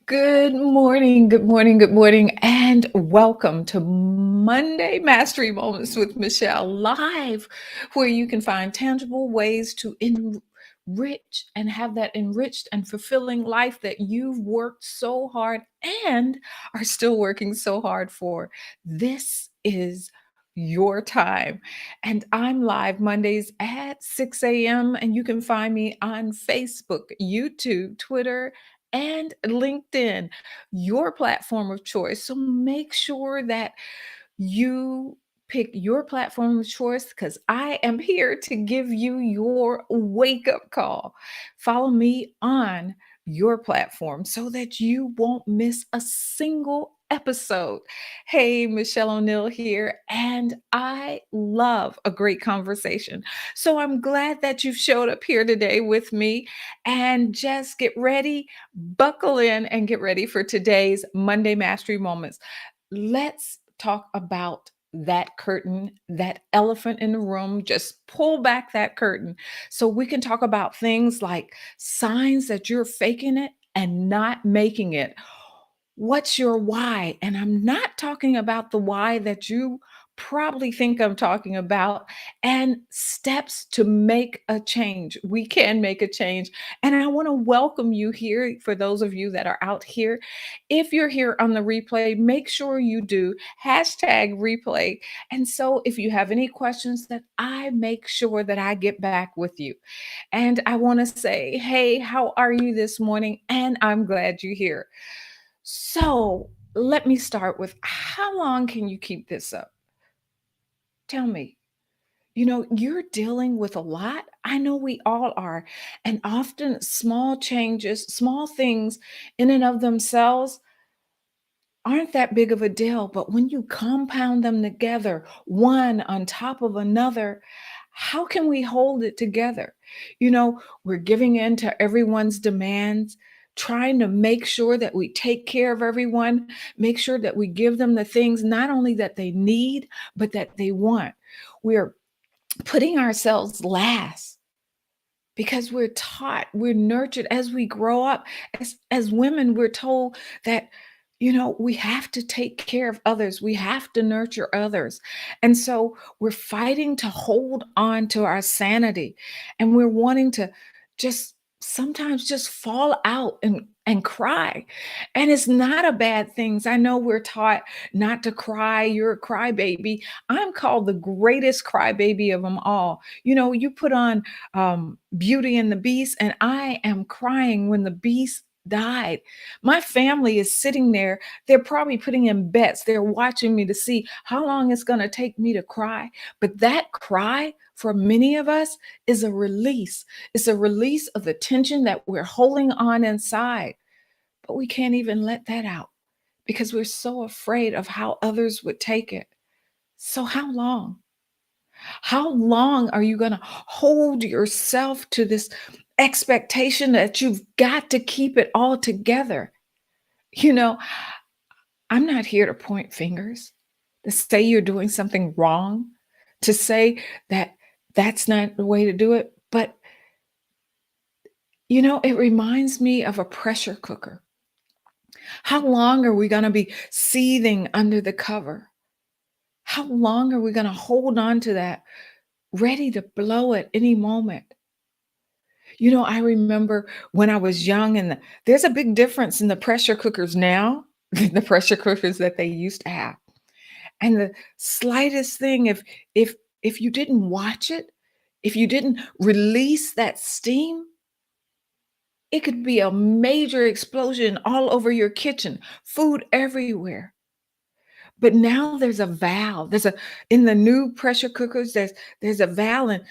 Good morning, good morning, good morning, and welcome to Monday Mastery Moments with Michelle Live, where you can find tangible ways to enrich and have that enriched and fulfilling life that you've worked so hard and are still working so hard for. This is your time. And I'm live Mondays at 6 a.m. And you can find me on Facebook, YouTube, Twitter, and LinkedIn, your platform of choice. So make sure that you pick your platform of choice because I am here to give you your wake up call. Follow me on your platform so that you won't miss a single episode. Hey, Michelle O'Neill here, and I love a great conversation. So I'm glad that you've showed up here today with me and just get ready, buckle in, and get ready for today's Monday Mastery Moments. Let's talk about that curtain, that elephant in the room. Just pull back that curtain so we can talk about things like signs that you're faking it and not making it. What's your why? And I'm not talking about the why that you probably think I'm talking about, and steps to make a change. We can make a change. And I want to welcome you here for those of you that are out here. If you're here on the replay, make sure you do hashtag replay. And so if you have any questions, that I make sure that I get back with you. And I want to say, hey, how are you this morning? And I'm glad you're here. So let me start with, how long can you keep this up? Tell me. You're dealing with a lot. I know we all are. And often small changes, small things in and of themselves aren't that big of a deal. But when you compound them together, one on top of another, how can we hold it together? We're giving in to everyone's demands, trying to make sure that we take care of everyone, make sure that we give them the things not only that they need, but that they want. We're putting ourselves last because we're taught, we're nurtured as we grow up. As women, we're told that we have to take care of others, we have to nurture others. And so we're fighting to hold on to our sanity, and we're wanting to just sometimes just fall out and cry. And it's not a bad thing. I know we're taught not to cry, you're a crybaby. I'm called the greatest crybaby of them all. You put on Beauty and the Beast, and I am crying when the beast died. My family is sitting there. They're probably putting in bets. They're watching me to see how long it's going to take me to cry. But that cry for many of us is a release. It's a release of the tension that we're holding on inside. But we can't even let that out because we're so afraid of how others would take it. So, how long? How long are you going to hold yourself to this expectation that you've got to keep it all together? You know, I'm not here to point fingers, to say you're doing something wrong, to say that that's not the way to do it. But, it reminds me of a pressure cooker. How long are we going to be seething under the cover? How long are we going to hold on to that, ready to blow at any moment? I remember when I was young, and there's a big difference in the pressure cookers now than the pressure cookers that they used to have. And the slightest thing, if you didn't watch it, if you didn't release that steam, it could be a major explosion all over your kitchen, food everywhere. But now there's a valve. In the new pressure cookers, there's a valve, and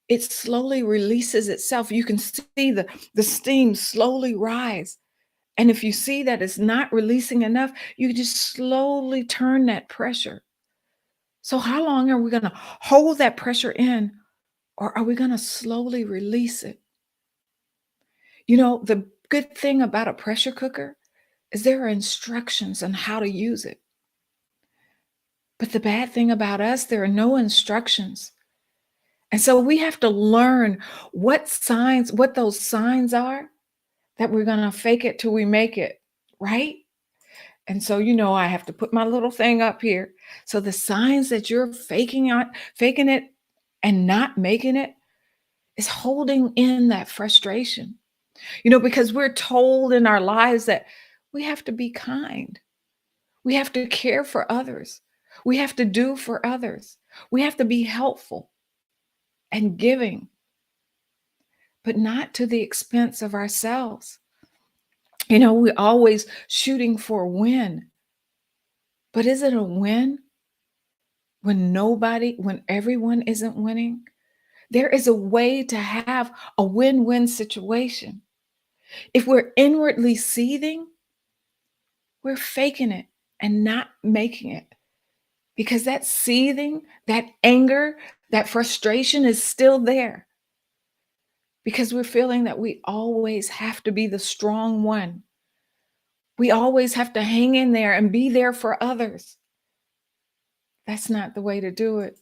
it slowly releases itself. You can see the steam slowly rise. And if you see that it's not releasing enough, you just slowly turn that pressure. So how long are we going to hold that pressure in, or are we going to slowly release it? The good thing about a pressure cooker is there are instructions on how to use it. But the bad thing about us, there are no instructions. And so we have to learn what those signs are that we're going to fake it till we make it. right? And so, I have to put my little thing up here. So the signs that you're faking it and not making it is holding in that frustration. Because we're told in our lives that we have to be kind. We have to care for others. We have to do for others. We have to be helpful and giving, but not to the expense of ourselves. We're always shooting for a win, but is it a win when everyone isn't winning? There is a way to have a win-win situation. If we're inwardly seething, we're faking it and not making it because that seething, that anger, that frustration is still there because we're feeling that we always have to be the strong one. We always have to hang in there and be there for others. That's not the way to do it.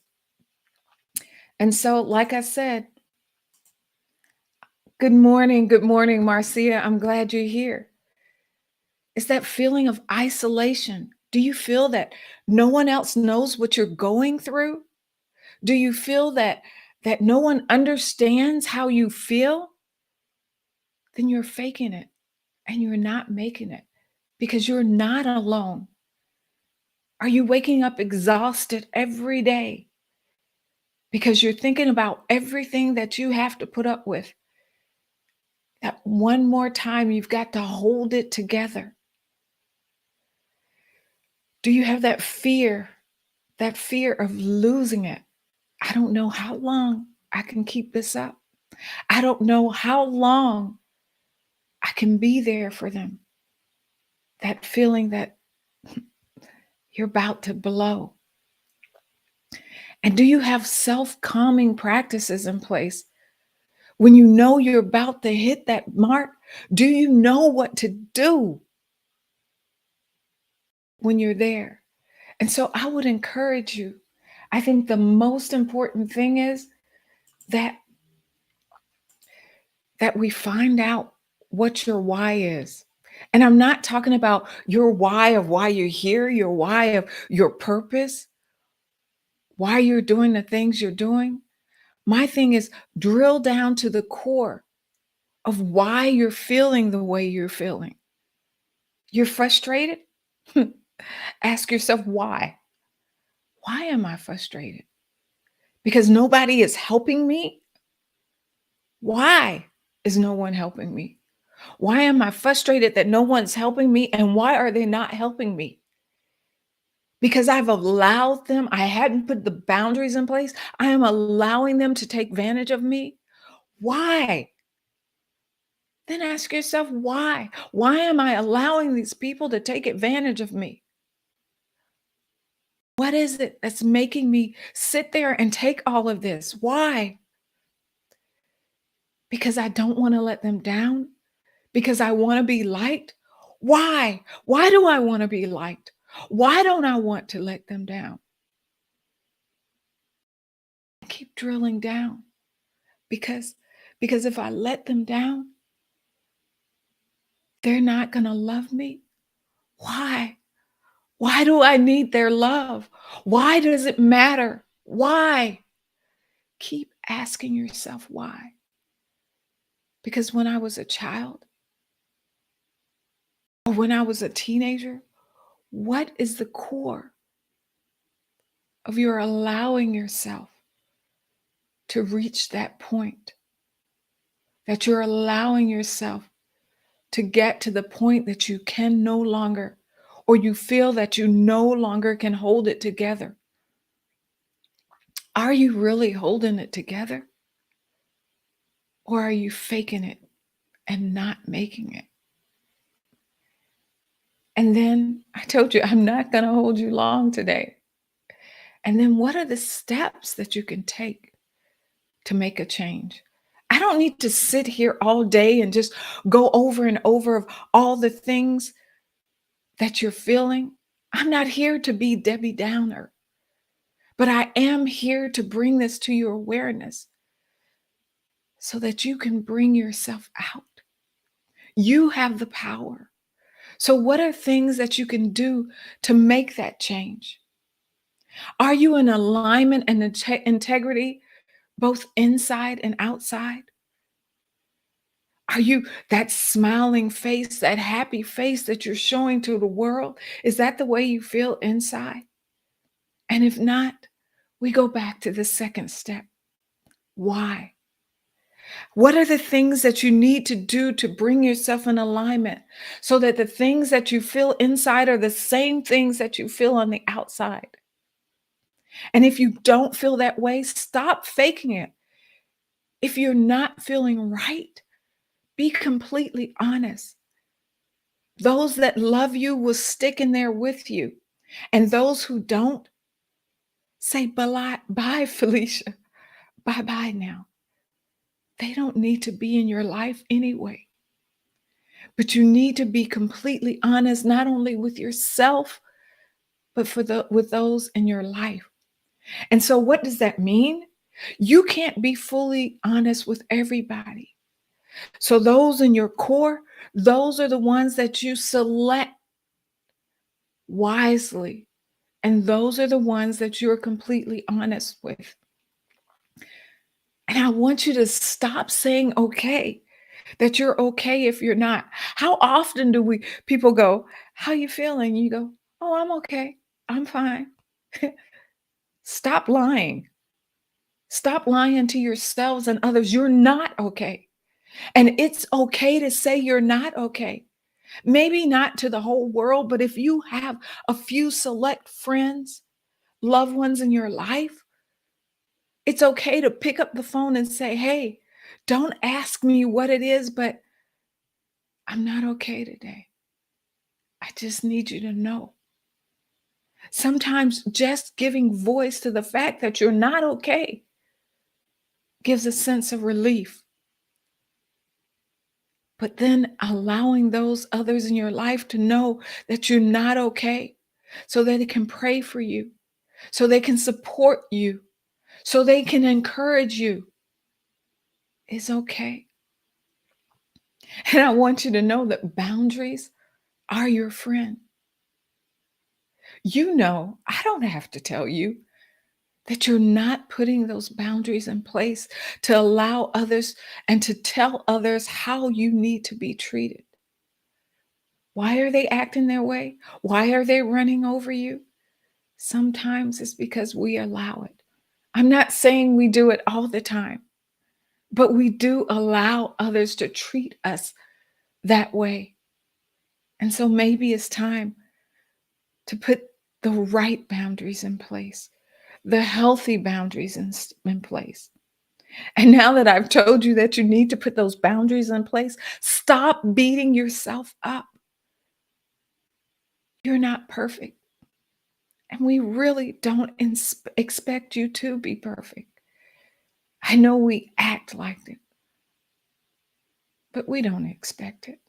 And so, like I said, good morning, Marcia. I'm glad you're here. It's that feeling of isolation. Do you feel that no one else knows what you're going through? Do you feel that no one understands how you feel? Then you're faking it and you're not making it because you're not alone. Are you waking up exhausted every day because you're thinking about everything that you have to put up with? That one more time you've got to hold it together. Do you have that fear of losing it? I don't know how long I can keep this up. I don't know how long I can be there for them. That feeling that you're about to blow. And do you have self-calming practices in place? When you know you're about to hit that mark, do you know what to do when you're there? And so I would encourage you. I think the most important thing is that we find out what your why is. And I'm not talking about your why of why you're here, your why of your purpose, why you're doing the things you're doing. My thing is drill down to the core of why you're feeling the way you're feeling. You're frustrated? Ask yourself why. Why am I frustrated? Because nobody is helping me? Why is no one helping me? Why am I frustrated that no one's helping me? And why are they not helping me? Because I've allowed them, I hadn't put the boundaries in place. I am allowing them to take advantage of me. Why? Then ask yourself why? Why am I allowing these people to take advantage of me? What is it that's making me sit there and take all of this? Why? Because I don't want to let them down? Because I want to be liked? Why? Why do I want to be liked? Why don't I want to let them down? Keep drilling down because if I let them down, they're not going to love me. Why? Why do I need their love? Why does it matter? Why? Keep asking yourself why. Because when I was a child or when I was a teenager, what is the core of your allowing yourself to reach that point? That you're allowing yourself to get to the point that you can no longer, or you feel that you no longer can hold it together. Are you really holding it together? Or are you faking it and not making it? And then I told you, I'm not going to hold you long today. And then what are the steps that you can take to make a change? I don't need to sit here all day and just go over and over of all the things that you're feeling. I'm not here to be Debbie Downer, but I am here to bring this to your awareness so that you can bring yourself out. You have the power So, what are things that you can do to make that change? Are you in alignment and integrity both inside and outside? Are you that smiling face, that happy face that you're showing to the world? Is that the way you feel inside? And if not, we go back to the second step. Why? What are the things that you need to do to bring yourself in alignment so that the things that you feel inside are the same things that you feel on the outside? And if you don't feel that way, stop faking it. If you're not feeling right, be completely honest. Those that love you will stick in there with you. And those who don't, say bye, bye, Felicia. Bye bye now. They don't need to be in your life anyway. But you need to be completely honest, not only with yourself, but with those in your life. And so, what does that mean? You can't be fully honest with everybody. So, those in your core, those are the ones that you select wisely. And those are the ones that you're completely honest with. And I want you to stop saying okay, that you're okay if you're not. How often do people go, "How you feeling?" You go, "Oh, I'm okay. I'm fine." Stop lying. Stop lying to yourselves and others. You're not okay. And it's okay to say you're not okay. Maybe not to the whole world, but if you have a few select friends, loved ones in your life, it's okay to pick up the phone and say, "Hey, don't ask me what it is, but I'm not okay today. I just need you to know." Sometimes just giving voice to the fact that you're not okay gives a sense of relief. But then allowing those others in your life to know that you're not okay so that they can pray for you, so they can support you, so they can encourage you is okay. And I want you to know that boundaries are your friend. You know, I don't have to tell you that you're not putting those boundaries in place to allow others and to tell others how you need to be treated. Why are they acting their way? Why are they running over you? Sometimes it's because we allow it. I'm not saying we do it all the time, but we do allow others to treat us that way. And so maybe it's time to put the right boundaries in place, the healthy boundaries in place. And now that I've told you that you need to put those boundaries in place, stop beating yourself up. You're not perfect. And we really don't expect you to be perfect. I know we act like it, but we don't expect it.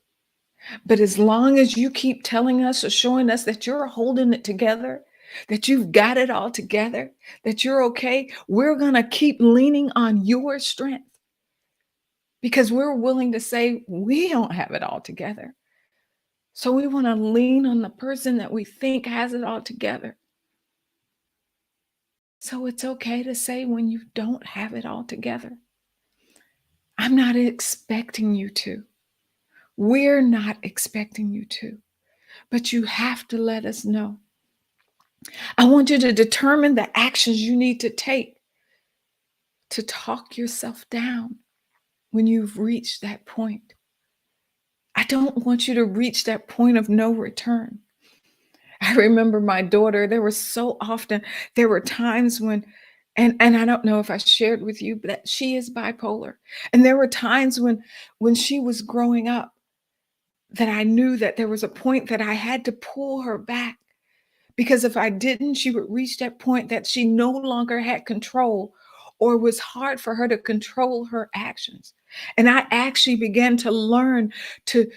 But as long as you keep telling us or showing us that you're holding it together, that you've got it all together, that you're okay, we're going to keep leaning on your strength because we're willing to say we don't have it all together. So we want to lean on the person that we think has it all together. So it's okay to say when you don't have it all together. I'm not expecting you to. We're not expecting you to, but you have to let us know. I want you to determine the actions you need to take to talk yourself down when you've reached that point. I don't want you to reach that point of no return. I remember my daughter, there were times when, and I don't know if I shared with you, but that she is bipolar. And there were times when she was growing up that I knew that there was a point that I had to pull her back because if I didn't, she would reach that point that she no longer had control or it was hard for her to control her actions. And I actually began to learn to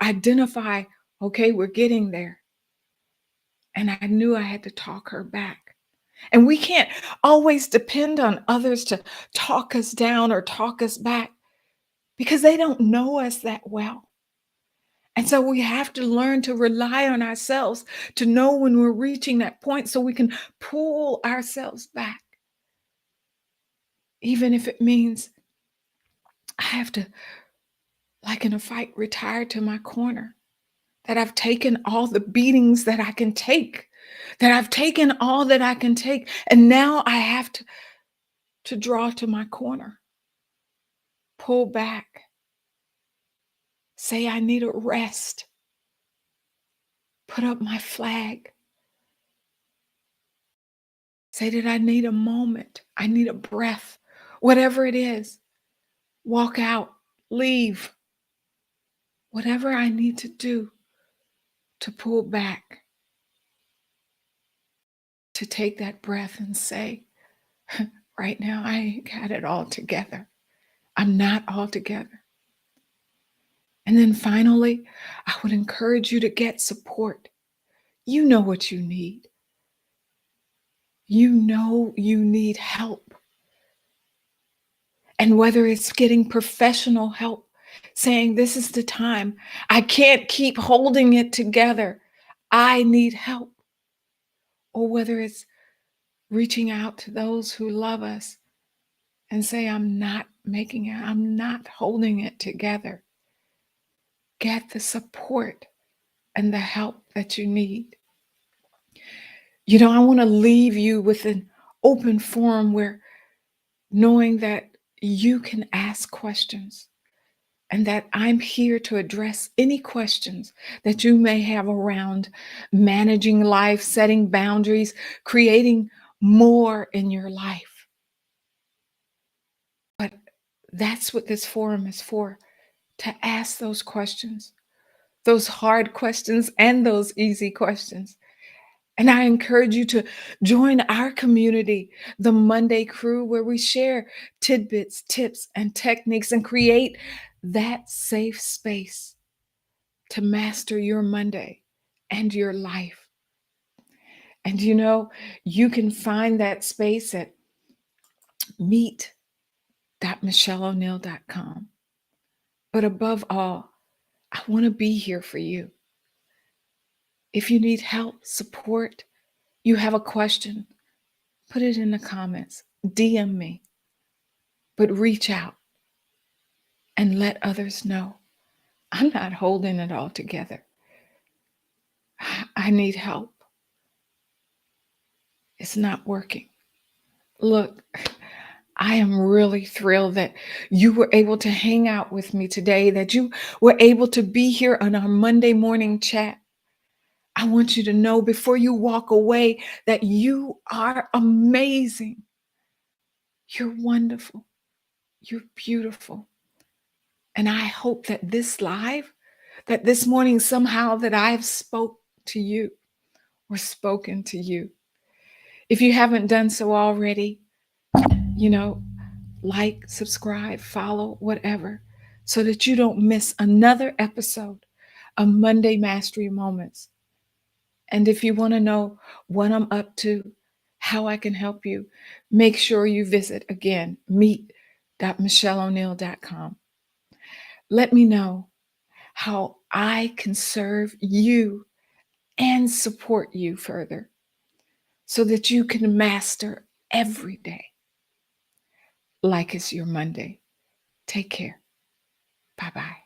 identify, okay, we're getting there. And I knew I had to talk her back. And we can't always depend on others to talk us down or talk us back because they don't know us that well. And so we have to learn to rely on ourselves to know when we're reaching that point so we can pull ourselves back, even if it means I have to, like in a fight, retire to my corner, that I've taken all the beatings that I can take, that I've taken all that I can take. And now I have to draw to my corner, pull back, say I need a rest, put up my flag, say that I need a moment, I need a breath, whatever it is, walk out, leave, whatever I need to do to pull back, to take that breath and say, right now, I ain't got it all together. I'm not all together. And then finally, I would encourage you to get support. You know what you need. You know you need help. And whether it's getting professional help, saying, this is the time, I can't keep holding it together, I need help. Or whether it's reaching out to those who love us and say, I'm not making it, I'm not holding it together. Get the support and the help that you need. You know, I want to leave you with an open forum where knowing that you can ask questions and that I'm here to address any questions that you may have around managing life, setting boundaries, creating more in your life. But that's what this forum is for, to ask those questions, those hard questions and those easy questions. And I encourage you to join our community, the Monday Crew, where we share tidbits, tips, and techniques and create that safe space to master your Monday and your life. And you know, you can find that space at meet.michelleoneil.com. But above all, I want to be here for you. If you need help, support, you have a question, put it in the comments, DM me, but reach out and let others know I'm not holding it all together. I need help. It's not working. Look, I am really thrilled that you were able to hang out with me today, that you were able to be here on our Monday morning chat. I want you to know before you walk away that you are amazing. You're wonderful. You're beautiful. And I hope that this live, that this morning somehow that I've spoke to you or spoken to you. If you haven't done so already, you know, like, subscribe, follow, whatever, so that you don't miss another episode of Monday Mastery Moments. And if you want to know what I'm up to, how I can help you, make sure you visit again, meet.michelleoneil.com. Let me know how I can serve you and support you further so that you can master every day like it's your Monday. Take care. Bye-bye.